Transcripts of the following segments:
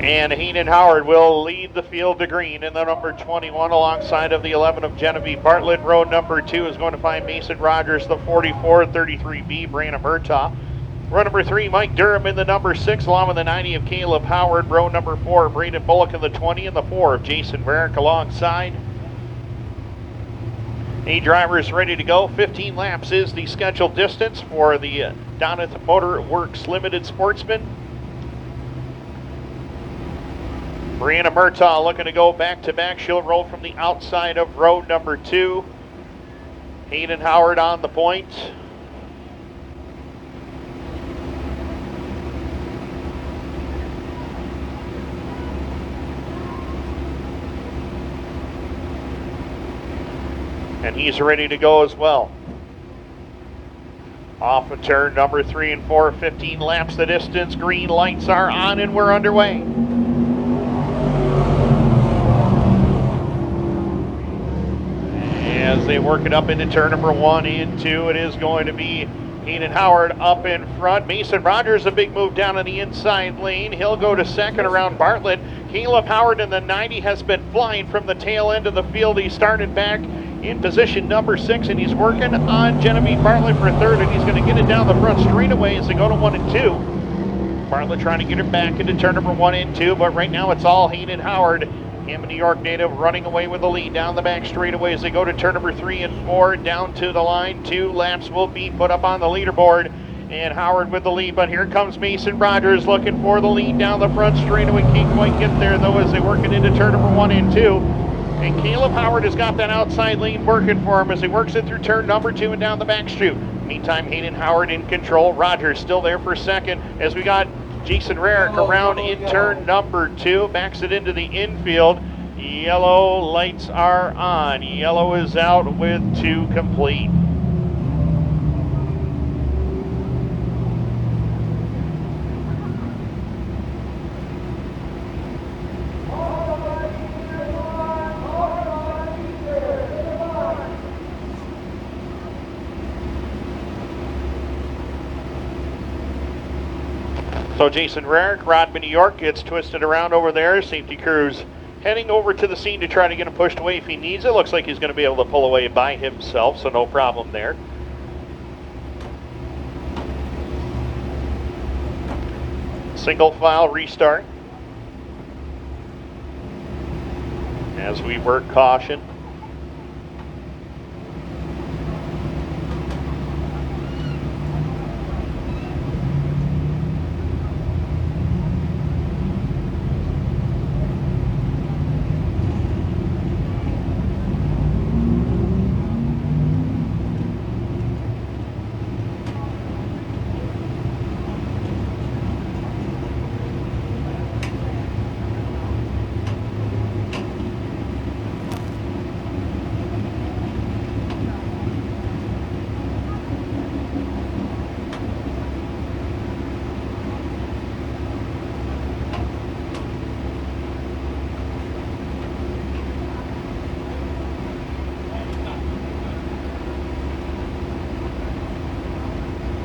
And Hayden Howard will lead the field to green in the number 21 alongside of the 11 of Genevieve Bartlett. Row number 2 is going to find Mason Rogers, the 44, 33B, Brianna Murtaugh. Row number 3, Mike Durham in the number 6, along with the 90 of Caleb Howard. Row number 4, Brayden Bullock in the 20 and the 4 of Jason Rarick alongside. 8 drivers ready to go. 15 laps is the scheduled distance for the Donith Motor Works Limited Sportsman. Brianna Murtaugh looking to go back-to-back. She'll roll from the outside of row number 2. Hayden Howard on the point. And he's ready to go as well. Off of turn number 3 and 4, 15 laps the distance. Green lights are on and we're underway. As they work it up into turn number 1 and 2, it is going to be Hayden Howard up in front. Mason Rogers, a big move down in the inside lane. He'll go to second around Bartlett. Caleb Howard in the 90 has been flying from the tail end of the field. He started back in position number 6, and he's working on Genevieve Bartlett for third, and he's going to get it down the front straightaway as they go to 1 and 2. Bartlett trying to get it back into turn number 1 and 2, but right now it's all Hayden Howard. Him, a New York native, running away with the lead down the back straightaway as they go to turn number 3 and 4, down to the line. 2 laps will be put up on the leaderboard, and Howard with the lead, but here comes Mason Rogers looking for the lead down the front straightaway. Can't quite get there though as they work it into turn number 1 and 2. And Caleb Howard has got that outside lane working for him as he works it through turn number 2 and down the back chute. Meantime, Hayden Howard in control. Rogers still there for second as we got Jason Rarick around in turn number 2, backs it into the infield. Yellow lights are on. Yellow is out with 2 complete. So Jason Rarick, Rodman, New York, gets twisted around over there. Safety crews heading over to the scene to try to get him pushed away if he needs it. Looks like he's going to be able to pull away by himself, so no problem there. Single file restart. As we work caution.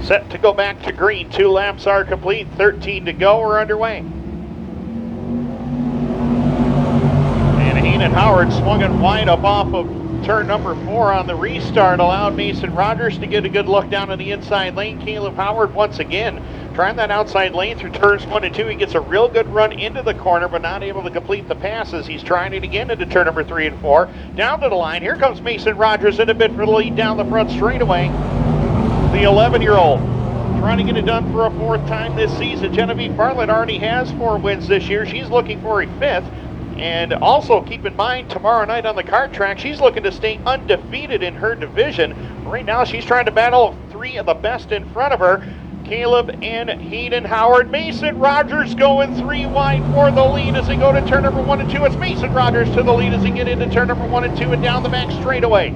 Set to go back to green. 2 laps are complete. 13 to go. We're underway. And Hayden Howard swung it wide up off of turn number 4 on the restart. Allowed Mason Rogers to get a good look down in the inside lane. Caleb Howard once again trying that outside lane through turns 1 and 2. He gets a real good run into the corner, but not able to complete the passes. He's trying it again into turn number 3 and 4. Down to the line. Here comes Mason Rogers in a bit for the lead down the front straightaway. The 11-year-old trying to get it done for a 4th time this season. Genevieve Bartlett already has 4 wins this year. She's looking for a 5th. And also keep in mind, tomorrow night on the kart track, she's looking to stay undefeated in her division. Right now, she's trying to battle 3 of the best in front of her. Caleb and Hayden Howard. Mason Rogers going 3 wide for the lead as they go to turn number 1 and 2. It's Mason Rogers to the lead as they get into turn number 1 and 2 and down the back straightaway.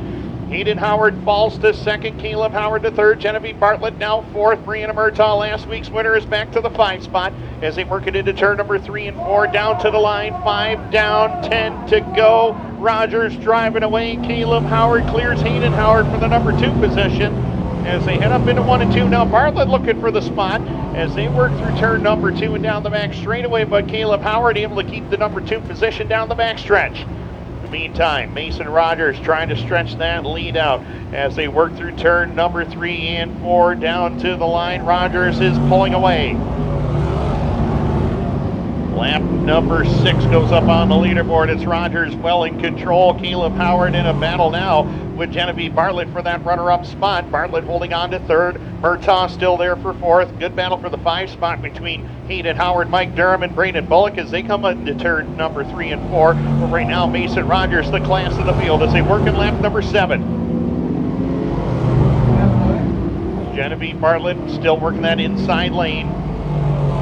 Hayden Howard falls to second, Caleb Howard to third, Genevieve Bartlett now 4th. Brianna Murtaugh, last week's winner, is back to the 5 spot as they work it into turn number 3 and 4, down to the line, 5 down, 10 to go. Rogers driving away, Caleb Howard clears Hayden Howard for the number 2 position. as they head up into 1 and 2. Now Bartlett looking for the spot as they work through turn number 2 and down the back straightaway, but Caleb Howard able to keep the number 2 position down the back stretch. In the meantime, Mason Rogers trying to stretch that lead out as they work through turn number 3 and 4 down to the line. Rogers is pulling away. Lap number 6 goes up on the leaderboard. It's Rogers well in control. Caleb Howard in a battle now with Genevieve Bartlett for that runner-up spot. Bartlett holding on to 3rd. Murtaugh still there for 4th. Good battle for the 5 spot between Hayden Howard, Mike Durham, and Brayden Bullock as they come into turn number 3 and 4. But right now, Mason Rogers, the class of the field, as they work in lap number 7. Genevieve Bartlett still working that inside lane.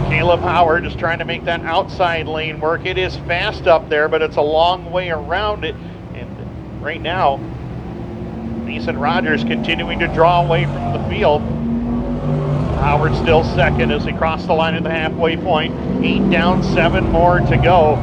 Caleb Howard is trying to make that outside lane work. It is fast up there, but it's a long way around it. And right now, Mason Rogers continuing to draw away from the field. Howard still second as they cross the line at the halfway point. 8 down, 7 more to go.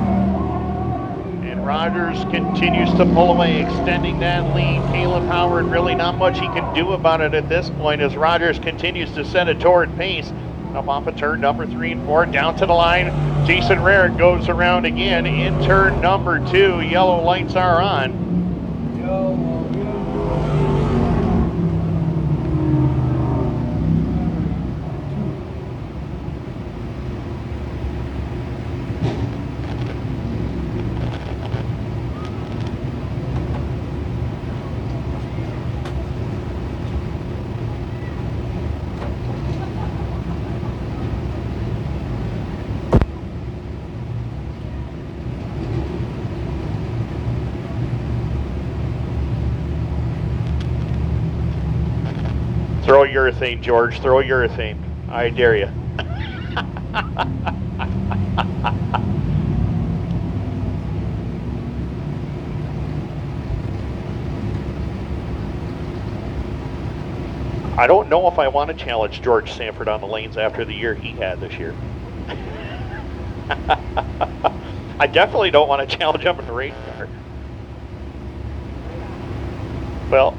And Rogers continues to pull away, extending that lead. Caleb Howard, really not much he can do about it at this point as Rogers continues to set a torrid pace. Up off of turn number 3 and 4, down to the line. Jason Rarick goes around again in turn number 2. Yellow lights are on. Throw urethane, George. Throw urethane. I dare you. I don't know if I want to challenge George Sanford on the lanes after the year he had this year. I definitely don't want to challenge him in the race car. Well,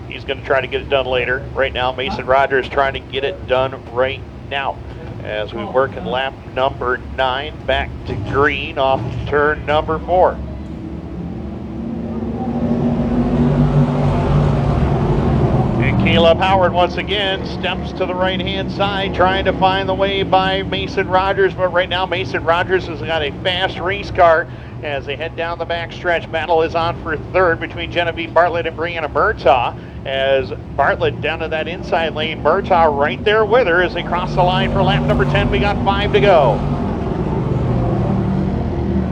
he's going to try to get it done later. Right now, Mason Rogers trying to get it done right now as we work in lap number 9 back to green off turn number 4. And Caleb Howard once again steps to the right-hand side trying to find the way by Mason Rogers, but right now Mason Rogers has got a fast race car as they head down the back stretch. Battle is on for 3rd between Genevieve Bartlett and Brianna Murtaugh as Bartlett down to that inside lane. Murtaugh right there with her as they cross the line for lap number 10. We got 5 to go.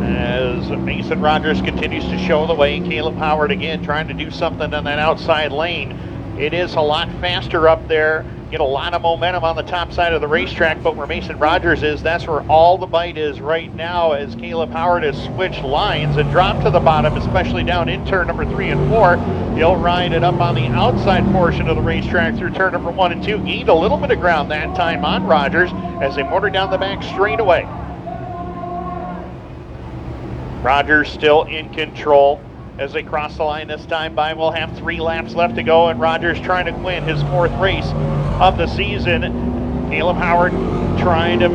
As Mason Rogers continues to show the way, Caleb Howard again trying to do something on that outside lane. It is a lot faster up there. Get a lot of momentum on the top side of the racetrack, but where Mason Rogers is, that's where all the bite is right now as Caleb Howard has switched lines and dropped to the bottom, especially down in turn number 3 and 4. He'll ride it up on the outside portion of the racetrack through turn number 1 and 2. Gained a little bit of ground that time on Rogers as they motor down the back straightaway. Rogers still in control as they cross the line this time by. We'll have 3 laps left to go, and Rogers trying to win his 4th race of the season. Caleb Howard trying to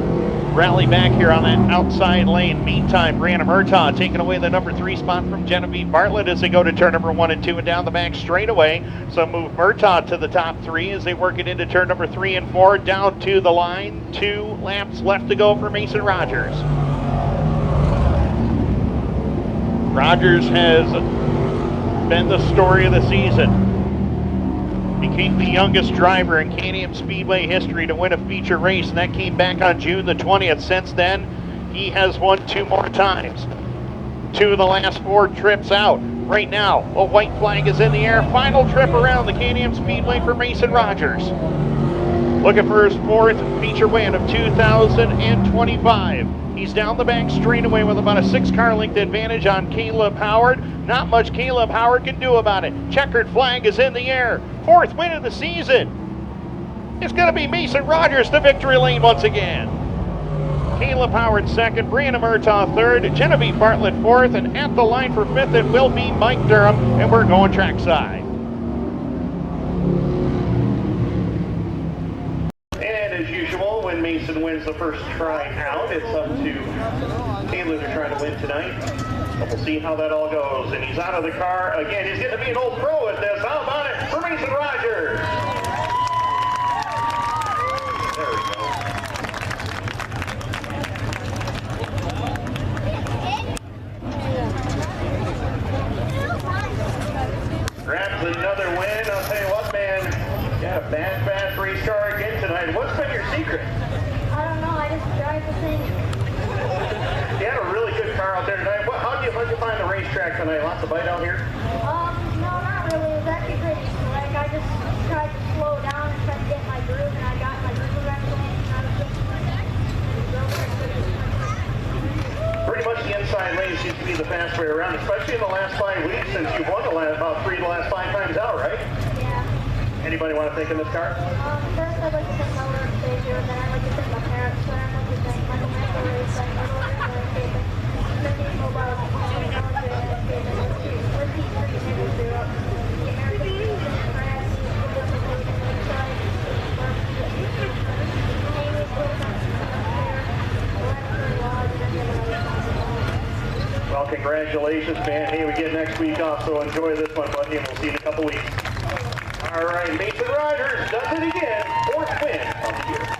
rally back here on that outside lane. Meantime, Brianna Murtaugh taking away the number 3 spot from Genevieve Bartlett as they go to turn number 1 and 2 and down the back straightaway. So move Murtaugh to the top 3 as they work it into turn number 3 and 4 down to the line. 2 laps left to go for Mason Rogers. Rogers has been the story of the season. Became the youngest driver in Can-Am Speedway history to win a feature race, and that came back on June the 20th. Since then, he has won 2 more times. 2 of the last 4 trips out. Right now, a white flag is in the air. Final trip around the Can-Am Speedway for Mason Rogers. Looking for his 4th feature win of 2025. He's down the back straightaway with about a 6-car length advantage on Caleb Howard. Not much Caleb Howard can do about it. Checkered flag is in the air. 4th win of the season. It's going to be Mason Rogers to victory lane once again. Caleb Howard 2nd, Brianna Murtaugh 3rd, Genevieve Bartlett 4th, and at the line for 5th it will be Mike Durham, and we're going trackside. as usual, when Mason wins the first try out. It's up to Taylor to try to win tonight. But we'll see how that all goes. And he's out of the car. Again, he's going to be an old pro at this. How about it for Mason Rogers? There we go. Grabs another win. I'll tell you what, man. Got a fast race car again tonight. What's been your secret? I don't know. I just drive the thing. You had a really good car out there tonight. How'd you find the racetrack tonight? Lots of bite out here? No, not really. It was actually pretty slick. I just tried to slow down and try to get my groove, and I got my groove eventually. Pretty much the inside lane seems to be the fast way around, especially in the last 5 weeks since you've won about 3 of the last 5 times out, right? Yeah. Anybody want to think in this car? First I'd like to thank my work stager, and then I'd like to thank my parents, then I'd like to thank my mentor racing, my little landscaping, Mindy Mobile, Whiskey Street Industry, the American Legion, France, the Lakeside, Amy's Wilson, Well, congratulations, man. Hey, we get next week off, so enjoy this one, buddy, and we'll see you in a couple weeks. All right, Mason Rogers does it again. 4th win of the year.